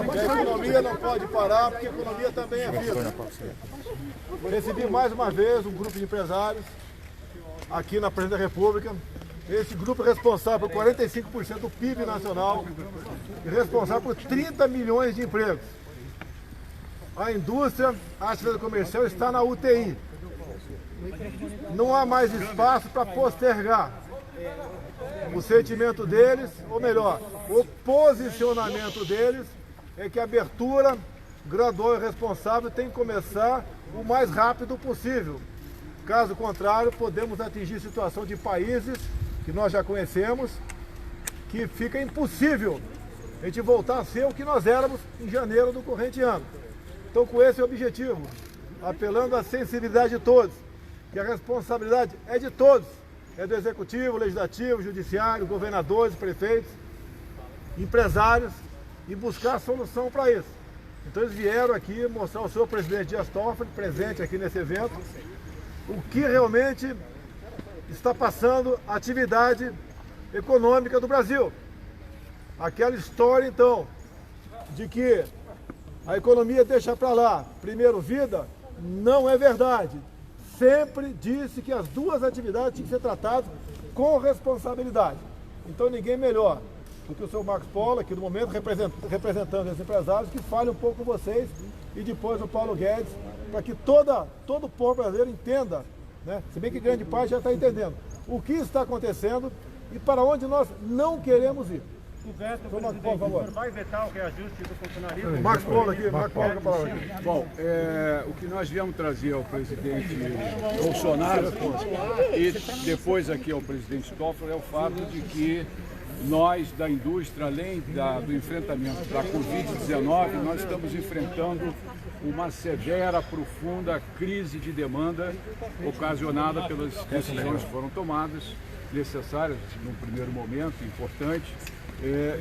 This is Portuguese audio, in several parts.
E a economia não pode parar, porque a economia também é vida. Recebi mais uma vez um grupo de empresários aqui na Presidência da República. Esse grupo é responsável por 45% do PIB nacional e responsável por 30 milhões de empregos. A indústria, a atividade comercial está na UTI. Não há mais espaço para postergar. O sentimento deles, ou melhor, o posicionamento deles é que a abertura gradual e responsável tem que começar o mais rápido possível. Caso contrário, podemos atingir situação de países que nós já conhecemos, que fica impossível a gente voltar a ser o que nós éramos em janeiro do corrente ano. Então, com esse objetivo, apelando à sensibilidade de todos, que a responsabilidade é de todos, é do Executivo, Legislativo, Judiciário, governadores, prefeitos, empresários, e buscar a solução para isso. Então eles vieram aqui mostrar ao senhor presidente Dias Toffoli, presente aqui nesse evento, o que realmente está passando a atividade econômica do Brasil. Aquela história, então, de que a economia deixa para lá, primeiro vida, não é verdade. Sempre disse que as duas atividades tinham que ser tratadas com responsabilidade. Então ninguém melhor do que o senhor Marcos Polo, aqui no momento, representando os empresários, que fale um pouco com vocês, e depois o Paulo Guedes, para que todo o povo brasileiro entenda, né? Se bem que grande parte já está entendendo, o que está acontecendo e para onde nós não queremos ir. O senhor vai vetar o reajuste do funcionalismo? Marcos Polo aqui, Marcos Polo com a palavra aqui. Bom, o que nós viemos trazer ao presidente Bolsonaro e depois aqui ao presidente Toffoli é o fato de que nós da indústria, além do enfrentamento da Covid-19, nós estamos enfrentando uma severa, profunda crise de demanda ocasionada pelas decisões que foram tomadas, necessárias, num primeiro momento, importante,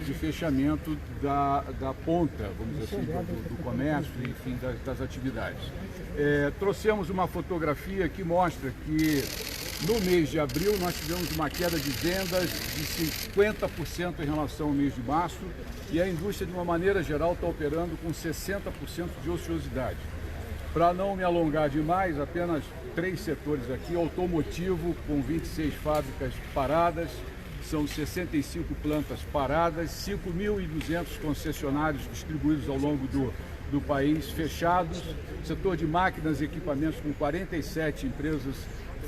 de fechamento da ponta, vamos dizer assim, do comércio, enfim, das atividades. Trouxemos uma fotografia que mostra que no mês de abril nós tivemos uma queda de vendas de 50% em relação ao mês de março e a indústria, de uma maneira geral, está operando com 60% de ociosidade. Para não me alongar demais, apenas 3 setores aqui: automotivo, com 26 fábricas paradas, são 65 plantas paradas, 5.200 concessionários distribuídos ao longo do país fechados, setor de máquinas e equipamentos com 47 empresas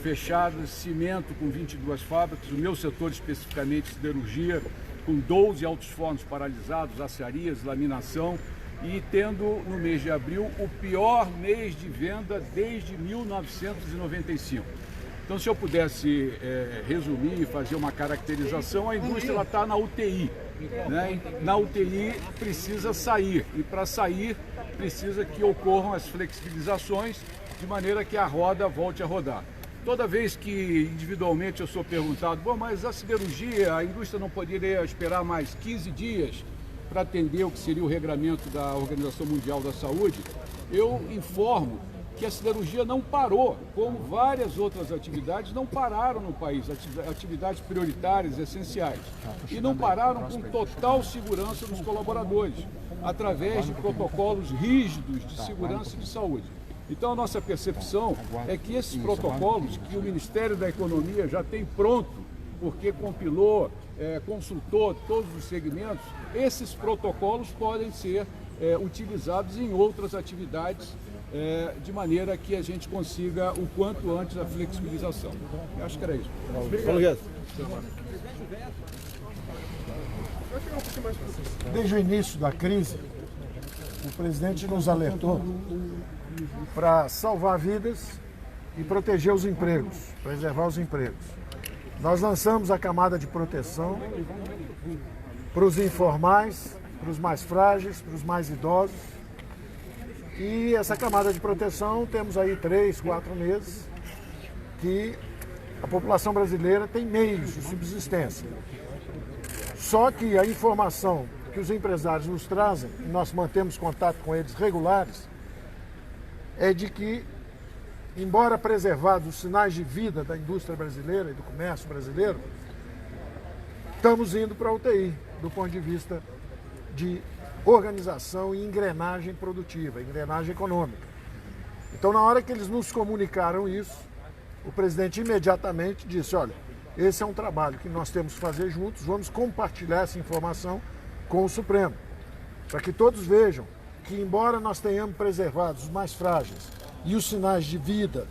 fechadas, cimento com 22 fábricas, o meu setor especificamente siderurgia, com 12 altos fornos paralisados, aciarias, laminação, e tendo no mês de abril o pior mês de venda desde 1995. Então, se eu pudesse resumir e fazer uma caracterização, a indústria está na UTI. Né? Na UTI precisa sair, e para sair precisa que ocorram as flexibilizações de maneira que a roda volte a rodar. Toda vez que individualmente eu sou perguntado, bom, mas a siderurgia, a indústria não poderia esperar mais 15 dias para atender o que seria o regramento da Organização Mundial da Saúde, eu informo que a siderurgia não parou, como várias outras atividades não pararam no país, atividades prioritárias, essenciais, e não pararam com total segurança dos colaboradores, através de protocolos rígidos de segurança e de saúde. Então, a nossa percepção é que esses protocolos que o Ministério da Economia já tem pronto, porque compilou, consultou todos os segmentos, esses protocolos podem ser utilizados em outras atividades, de maneira que a gente consiga o quanto antes a flexibilização. Eu acho que era isso. Obrigado. Desde o início da crise, o presidente nos alertou para salvar vidas e proteger os empregos, preservar os empregos. Nós lançamos a camada de proteção para os informais, para os mais frágeis, para os mais idosos. E essa camada de proteção, temos aí 3, 4 meses que a população brasileira tem meios de subsistência. Só que a informação que os empresários nos trazem, e nós mantemos contato com eles regulares, é de que, embora preservados os sinais de vida da indústria brasileira e do comércio brasileiro, estamos indo para a UTI, do ponto de vista de organização e engrenagem produtiva, engrenagem econômica. Então, na hora que eles nos comunicaram isso, o presidente imediatamente disse, olha, esse é um trabalho que nós temos que fazer juntos, vamos compartilhar essa informação com o Supremo, para que todos vejam que, embora nós tenhamos preservado os mais frágeis e os sinais de vida,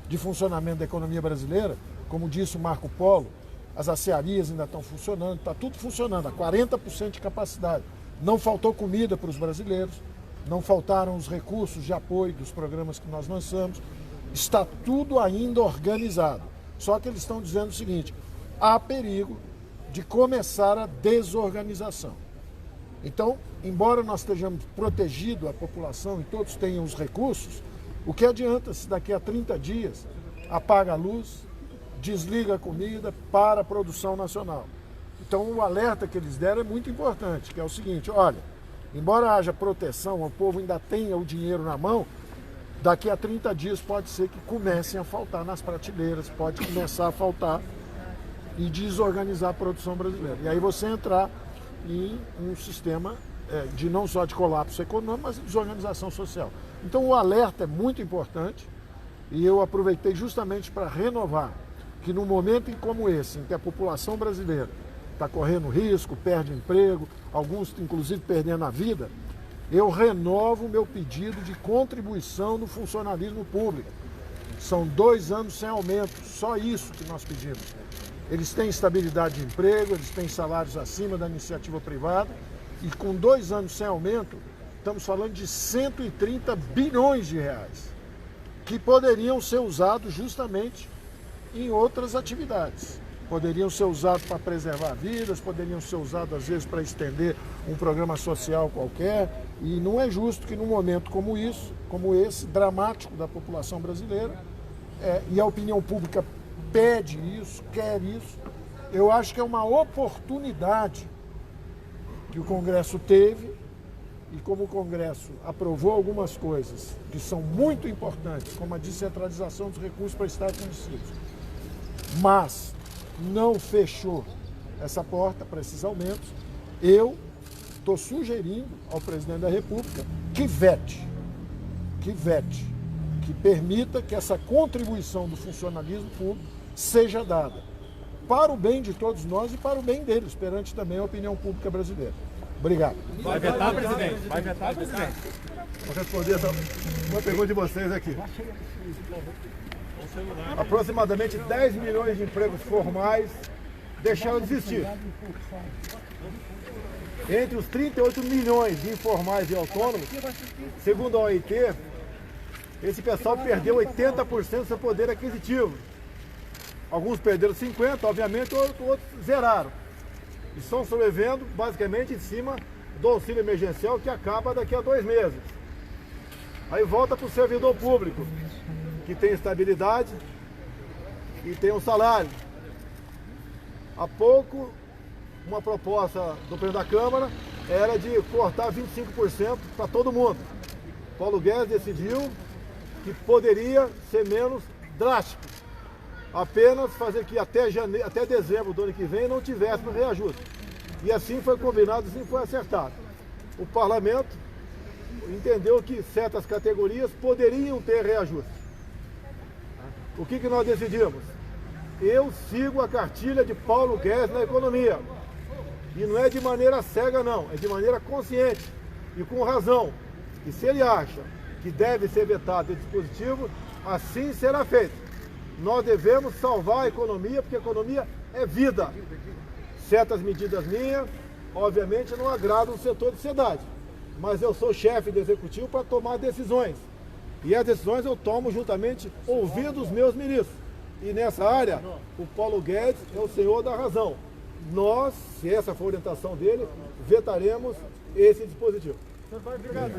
de funcionamento da economia brasileira, como disse o Marco Polo, as acearias ainda estão funcionando, está tudo funcionando, a 40% de capacidade. Não faltou comida para os brasileiros, não faltaram os recursos de apoio dos programas que nós lançamos, está tudo ainda organizado. Só que eles estão dizendo o seguinte, há perigo de começar a desorganização. Então, embora nós estejamos protegidos, a população e todos tenham os recursos, o que adianta se daqui a 30 dias apaga a luz, desliga a comida, para a produção nacional? Então, o alerta que eles deram é muito importante, que é o seguinte, olha, embora haja proteção, o povo ainda tenha o dinheiro na mão, daqui a 30 dias pode ser que comecem a faltar nas prateleiras, pode começar a faltar e desorganizar a produção brasileira. E aí você entrar em um sistema de não só de colapso econômico, mas de desorganização social. Então o alerta é muito importante e eu aproveitei justamente para renovar que num momento como esse, em que a população brasileira está correndo risco, perde emprego, alguns inclusive perdendo a vida, eu renovo o meu pedido de contribuição no funcionalismo público. São 2 anos sem aumento, só isso que nós pedimos. Eles têm estabilidade de emprego, eles têm salários acima da iniciativa privada e com 2 anos sem aumento, estamos falando de 130 bilhões de reais que poderiam ser usados justamente em outras atividades. Poderiam ser usados para preservar vidas, poderiam ser usados às vezes para estender um programa social qualquer, e não é justo que num momento como esse, dramático da população brasileira, e a opinião pública pede isso, quer isso, eu acho que é uma oportunidade que o Congresso teve, e como o Congresso aprovou algumas coisas que são muito importantes, como a descentralização dos recursos para estados e municípios, mas não fechou essa porta para esses aumentos, eu estou sugerindo ao presidente da República que vete, que permita que essa contribuição do funcionalismo público seja dada para o bem de todos nós e para o bem deles, perante também a opinião pública brasileira. Obrigado. Vai vetar, presidente? Vai vetar, presidente? Vou responder uma pergunta de vocês aqui. Aproximadamente 10 milhões de empregos formais deixaram de existir. Entre os 38 milhões de informais e autônomos, segundo a OIT, esse pessoal perdeu 80% do seu poder aquisitivo. Alguns perderam 50%, obviamente, outros zeraram. E estão sobrevivendo basicamente em cima do auxílio emergencial que acaba daqui a 2 meses. Aí volta para o servidor público, que tem estabilidade e tem um salário. Há pouco, uma proposta do presidente da Câmara era de cortar 25% para todo mundo. Paulo Guedes decidiu que poderia ser menos drástico, apenas fazer que até dezembro do ano que vem não tivesse no reajuste. E assim foi combinado, assim foi acertado. O parlamento entendeu que certas categorias poderiam ter reajuste. O que nós decidimos? Eu sigo a cartilha de Paulo Guedes na economia. E não é de maneira cega, não, é de maneira consciente e com razão. E se ele acha que deve ser vetado esse dispositivo, assim será feito. Nós devemos salvar a economia, porque a economia é vida. Certas medidas minhas, obviamente, não agradam o setor de sociedade. Mas eu sou chefe do executivo para tomar decisões. E as decisões eu tomo juntamente ouvindo os meus ministros. E nessa área, o Paulo Guedes é o senhor da razão. Nós, se essa for a orientação dele, vetaremos esse dispositivo. Muito obrigado.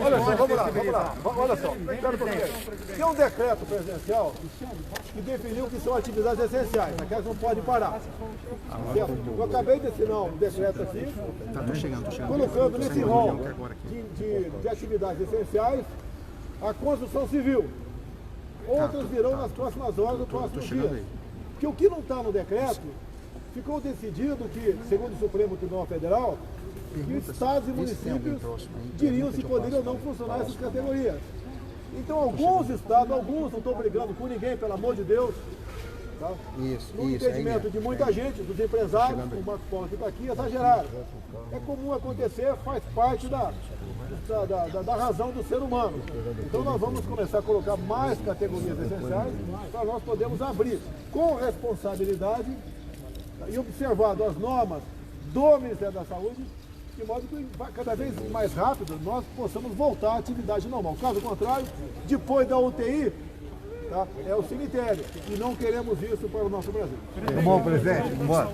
Olha só, vamos lá. Olha só, tem um decreto presidencial que definiu que são atividades essenciais, aquelas não podem parar. Eu acabei de assinar um decreto aqui, colocando nesse rol de atividades essenciais a construção civil. Outras virão nas próximas horas, no próximo dia. Porque o que não está no decreto ficou decidido que, segundo o Supremo Tribunal Federal, que estados e municípios diriam se poderiam ou não funcionar essas categorias. Então, alguns estados, não estão brigando com ninguém, pelo amor de Deus. Tá? No entendimento de muita gente, dos empresários, o Marcos Paulo que está aqui, exageraram. É comum acontecer, faz parte da razão do ser humano. Então nós vamos começar a colocar mais categorias essenciais para nós podermos abrir com responsabilidade e observando as normas do Ministério da Saúde, de modo que cada vez mais rápido nós possamos voltar à atividade normal. Caso contrário, depois da UTI, tá, é o cemitério. E não queremos isso para o nosso Brasil. Tá bom, presidente. Vamos embora.